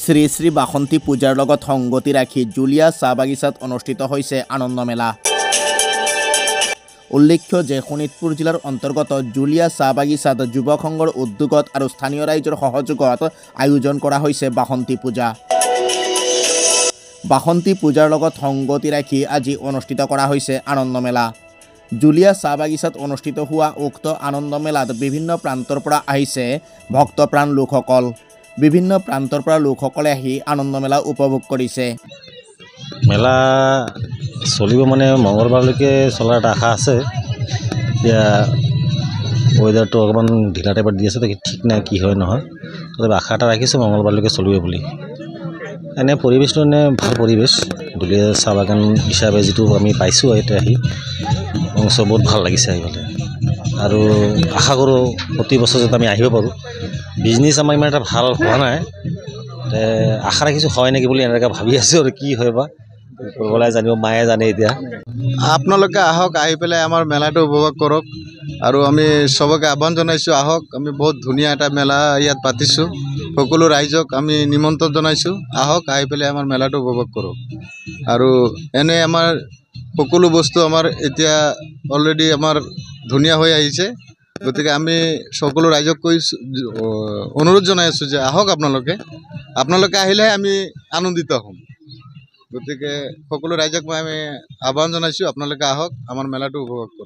শ্ৰী শ্ৰী বাসন্তী পূজাৰ লগত সংগতি ৰাখি জুলীয়া চাহ বাগিচাত অনুষ্ঠিত হৈছে আনন্দ মেলা। উল্লেখ্য যে শোণিতপুৰ জিলাৰ অন্তৰ্গত জুলীয়া চাহ বাগিচাত যুৱক সংঘৰ উদ্যোগত আৰু স্থানীয় ৰাইজৰ সহযোগত আয়োজন কৰা হৈছে বাসন্তী পূজা। বাসন্তী পূজাৰ লগত সংগতি ৰাখি আজি অনুষ্ঠিত কৰা হৈছে আনন্দ মেলা। জুলীয়া চাহ বাগিচাত অনুষ্ঠিত হোৱা উক্ত আনন্দ মেলাত বিভিন্ন প্ৰান্তৰ পৰা আহিছে ভক্তপ্ৰাণ লোকসকল। বিভিন্ন প্ৰান্তৰ পৰা লোকসকলে আহি আনন্দ মেলা উপভোগ কৰিছে। মেলা চলিব মানে মঙলবাৰলৈকে চলাৰ এটা আশা আছে। এতিয়া ৱেডাৰটো অকণমান ঢিলা টাইপত দি আছে, ঠিক নাই কি হয় নহয়, তথাপি আশা এটা ৰাখিছোঁ মঙলবাৰলৈকে চলিব বুলি। এনে পৰিৱেশটো এনে ভাল পৰিৱেশ, জুলীয়া চাহ বাগান হিচাপে যিটো আমি পাইছোঁ এতিয়া আহি অংশ বহুত ভাল লাগিছে আহি পেলাই। আৰু আশা কৰোঁ প্ৰতি বছৰ যাতে আমি আহিব পাৰোঁ। বিজনেছ আমাৰ ইমান এটা ভাল হোৱা নাই, আশা ৰাখিছোঁ হয় নেকি বুলি এনেকৈ ভাবি আছোঁ। আৰু কি হয় বা ওলাই জানিব, মায়ে জানে এতিয়া। আপোনালোকে আহক, আহি পেলাই আমাৰ মেলাটো উপভোগ কৰক। আৰু আমি চবকে আহ্বান জনাইছোঁ, আহক। আমি বহুত ধুনীয়া এটা মেলা ইয়াত পাতিছোঁ। সকলো ৰাইজক আমি নিমন্ত্ৰণ জনাইছোঁ, আহক, আহি পেলাই আমাৰ মেলাটো উপভোগ কৰক। আৰু এনে আমাৰ সকলো বস্তু আমাৰ এতিয়া অলৰেডি আমাৰ ধুনীয়া হৈ আহিছে। গতিকে আমি সকলো ৰাইজক অনুৰোধ জনাই আছোঁ যে আহক আপোনালোকে আহিলেহে আমি আনন্দিত হ'ম। গতিকে সকলো ৰাইজক আমি আহ্বান জনাইছোঁ, আপোনালোকে আহক, আমাৰ মেলাটো উপভোগ কৰক।